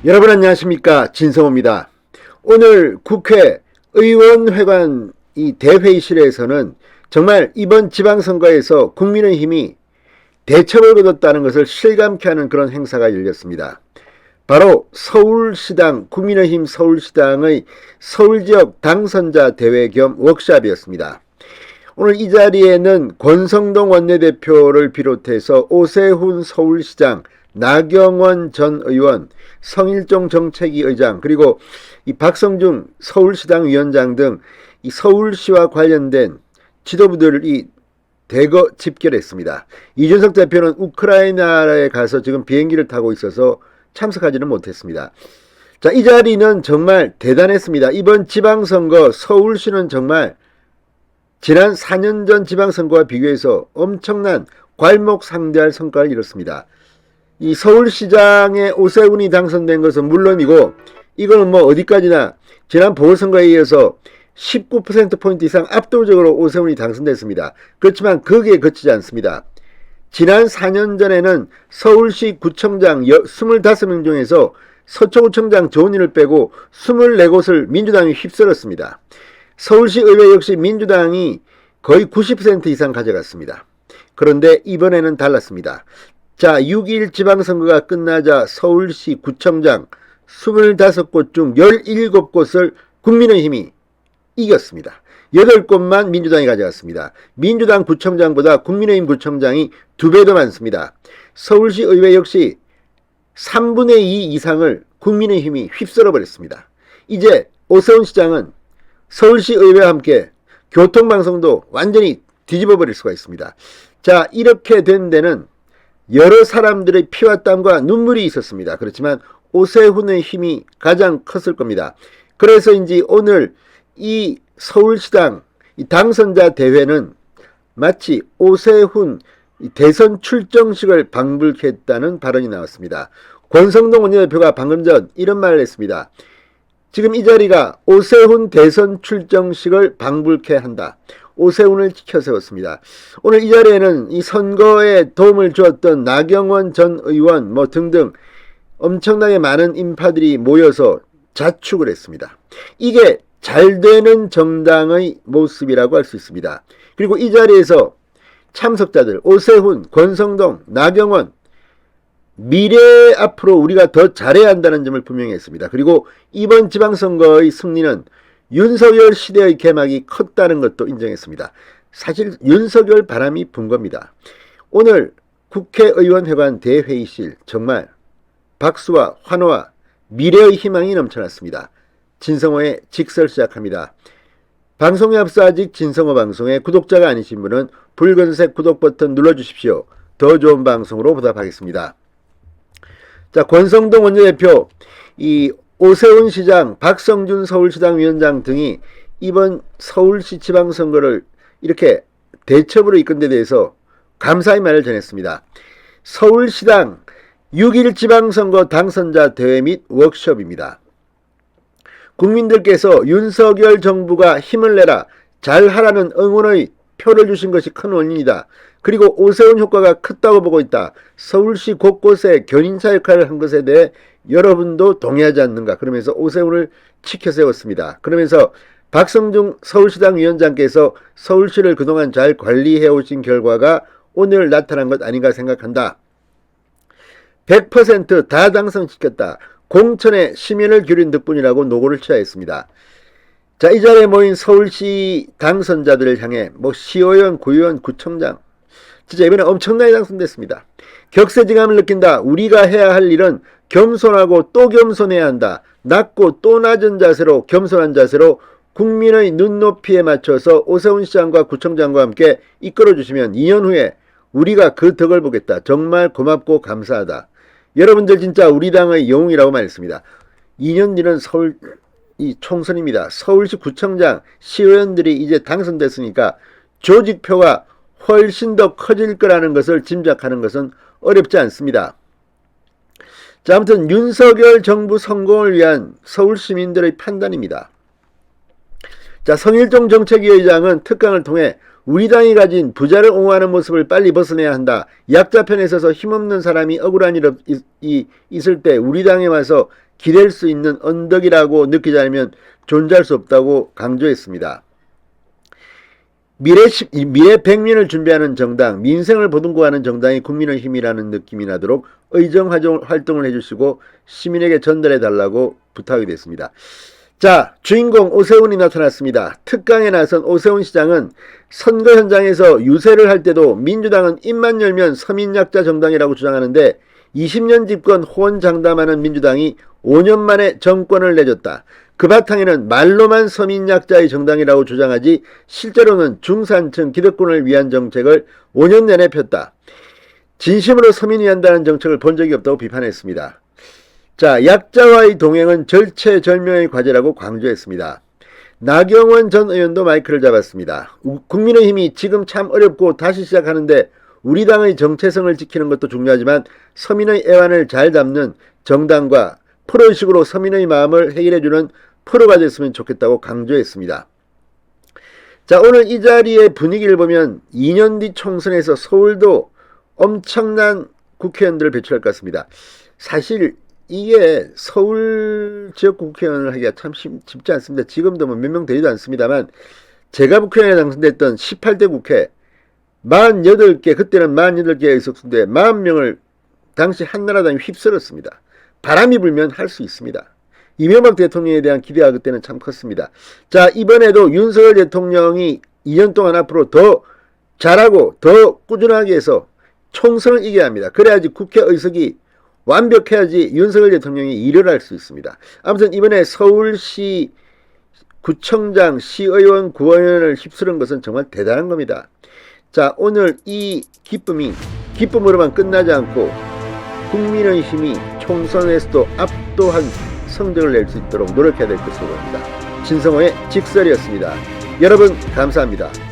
여러분 안녕하십니까, 진성호입니다. 오늘 국회 의원회관 이 대회의실에서는 정말 이번 지방선거에서 국민의힘이 대첩을 거뒀다는 것을 실감케 하는 그런 행사가 열렸습니다. 바로 서울시당, 국민의힘 서울시당의 서울지역 당선자 대회 겸 워크숍이었습니다. 오늘 이 자리에는 권성동 원내대표를 비롯해서 오세훈 서울시장, 나경원 전 의원, 성일종 정책위 의장, 그리고 이 박성중 서울시당 위원장 등 이 서울시와 관련된 지도부들이 대거 집결했습니다. 이준석 대표는 우크라이나에 가서 지금 비행기를 타고 있어서 참석하지는 못했습니다. 자, 이 자리는 정말 대단했습니다. 이번 지방선거 서울시는 정말 지난 4년 전 지방선거와 비교해서 엄청난 괄목상대할 성과를 이뤘습니다. 이 서울시장의 오세훈이 당선된 것은 물론이고, 이거는 뭐 어디까지나 지난 보궐선거에 이어서 19%포인트 이상 압도적으로 오세훈이 당선됐습니다. 그렇지만 거기에 그치지 않습니다. 지난 4년 전에는 서울시 구청장 25명 중에서 서초구청장 조은희를 빼고 24곳을 민주당이 휩쓸었습니다. 서울시 의회 역시 민주당이 거의 90% 이상 가져갔습니다. 그런데 이번에는 달랐습니다. 자, 6.1 지방선거가 끝나자 서울시 구청장 25곳 중 17곳을 국민의힘이 이겼습니다. 8곳만 민주당이 가져갔습니다. 민주당 구청장보다 국민의힘 구청장이 2배 더 많습니다. 서울시 의회 역시 3분의 2 이상을 국민의힘이 휩쓸어버렸습니다. 이제 오세훈 시장은 서울시 의회와 함께 교통방송도 완전히 뒤집어버릴 수가 있습니다. 자, 이렇게 된 데는 여러 사람들의 피와 땀과 눈물이 있었습니다. 그렇지만 오세훈의 힘이 가장 컸을 겁니다. 그래서인지 오늘 이 서울시당 이 당선자 대회는 마치 오세훈 대선 출정식을 방불케 했다는 발언이 나왔습니다. 권성동 원내대표가 방금 전 이런 말을 했습니다. 지금 이 자리가 오세훈 대선 출정식을 방불케 한다. 오세훈을 지켜세웠습니다. 오늘 이 자리에는 이 선거에 도움을 주었던 나경원 전 의원 뭐 등등 엄청나게 많은 인파들이 모여서 자축을 했습니다. 이게 잘 되는 정당의 모습이라고 할 수 있습니다. 그리고 이 자리에서 참석자들 오세훈, 권성동, 나경원 미래 앞으로 우리가 더 잘해야 한다는 점을 분명히 했습니다. 그리고 이번 지방선거의 승리는 윤석열 시대의 개막이 컸다는 것도 인정했습니다. 사실 윤석열 바람이 분 겁니다. 오늘 국회의원회관 대회의실 정말 박수와 환호와 미래의 희망이 넘쳐났습니다. 진성호의 직설 시작합니다. 방송에 앞서 아직 진성호 방송에 구독자가 아니신 분은 붉은색 구독 버튼 눌러주십시오. 더 좋은 방송으로 보답하겠습니다. 자, 권성동 원내대표, 이 오세훈 시장, 박성준 서울시당 위원장 등이 이번 서울시 지방선거를 이렇게 대첩으로 이끈 데 대해서 감사의 말을 전했습니다. 서울시당 6.1 지방선거 당선자 대회 및 워크숍입니다. 국민들께서 윤석열 정부가 힘을 내라, 잘하라는 응원의 표를 주신 것이 큰 원인이다. 그리고 오세훈 효과가 컸다고 보고 있다. 서울시 곳곳에 견인차 역할을 한 것에 대해 여러분도 동의하지 않는가. 그러면서 오세훈을 치켜세웠습니다. 그러면서 박성중 서울시당 위원장께서 서울시를 그동안 잘 관리해 오신 결과가 오늘 나타난 것 아닌가 생각한다. 100% 당선시켰다. 공천에 심연을 기울인 덕분이라고 노고를 취하했습니다. 자, 이 자리에 모인 서울시 당선자들을 향해 뭐 시의원, 구의원, 구청장 진짜 이번에 엄청나게 당선됐습니다. 격세지감을 느낀다. 우리가 해야 할 일은 겸손하고 또 겸손해야 한다. 낮고 또 낮은 자세로 겸손한 자세로 국민의 눈높이에 맞춰서 오세훈 시장과 구청장과 함께 이끌어주시면 2년 후에 우리가 그 덕을 보겠다. 정말 고맙고 감사하다. 여러분들 진짜 우리 당의 영웅이라고 말했습니다. 2년 뒤는 서울 이 총선입니다. 서울시 구청장, 시의원들이 이제 당선됐으니까 조직표가 훨씬 더 커질 거라는 것을 짐작하는 것은 어렵지 않습니다. 자, 아무튼 윤석열 정부 성공을 위한 서울 시민들의 판단입니다. 자, 성일종 정책위 의장은 특강을 통해 우리 당이 가진 부자를 옹호하는 모습을 빨리 벗어내야 한다. 약자 편에 서서 힘없는 사람이 억울한 일이 있을 때 우리 당에 와서 기댈 수 있는 언덕이라고 느끼지 않으면 존재할 수 없다고 강조했습니다. 미래 100년을 준비하는 정당, 민생을 보듬고하는 정당이 국민의힘이라는 느낌이 나도록 의정 활동을 해주시고 시민에게 전달해 달라고 부탁이 됐습니다. 자, 주인공 오세훈이 나타났습니다. 특강에 나선 오세훈 시장은 선거 현장에서 유세를 할 때도 민주당은 입만 열면 서민약자 정당이라고 주장하는데 20년 집권 호언장담하는 민주당이 5년 만에 정권을 내줬다. 그 바탕에는 말로만 서민약자의 정당이라고 주장하지 실제로는 중산층 기득권을 위한 정책을 5년 내내 폈다. 진심으로 서민이 한다는 정책을 본 적이 없다고 비판했습니다. 자, 약자와의 동행은 절체절명의 과제라고 강조했습니다. 나경원 전 의원도 마이크를 잡았습니다. 국민의힘이 지금 참 어렵고 다시 시작하는데 우리 당의 정체성을 지키는 것도 중요하지만 서민의 애환을 잘 담는 정당과 프로의식으로 서민의 마음을 해결해주는 프로가 됐으면 좋겠다고 강조했습니다. 자, 오늘 이 자리의 분위기를 보면 2년 뒤 총선에서 서울도 엄청난 국회의원들을 배출할 것 같습니다. 사실 이게 서울 지역 국회의원을 하기가 참 쉽지 않습니다. 지금도 뭐 몇 명 되지도 않습니다만 제가 국회의원에 당선됐던 18대 국회 48개, 그때는 48개의 의석수인데 40명을 당시 한나라당이 휩쓸었습니다. 바람이 불면 할 수 있습니다. 이명박 대통령에 대한 기대가 그때는 참 컸습니다. 자, 이번에도 윤석열 대통령이 2년 동안 앞으로 더 잘하고 더 꾸준하게 해서 총선을 이겨야 합니다. 그래야지 국회 의석이 완벽해야지 윤석열 대통령이 일을 할 수 있습니다. 아무튼 이번에 서울시 구청장, 시의원, 구의원을 휩쓸은 것은 정말 대단한 겁니다. 자, 오늘 이 기쁨으로만 끝나지 않고 국민의힘이 총선에서도 압도한 성적을 낼 수 있도록 노력해야 될 것으로 보입니다. 진성호의 직설이었습니다. 여러분 감사합니다.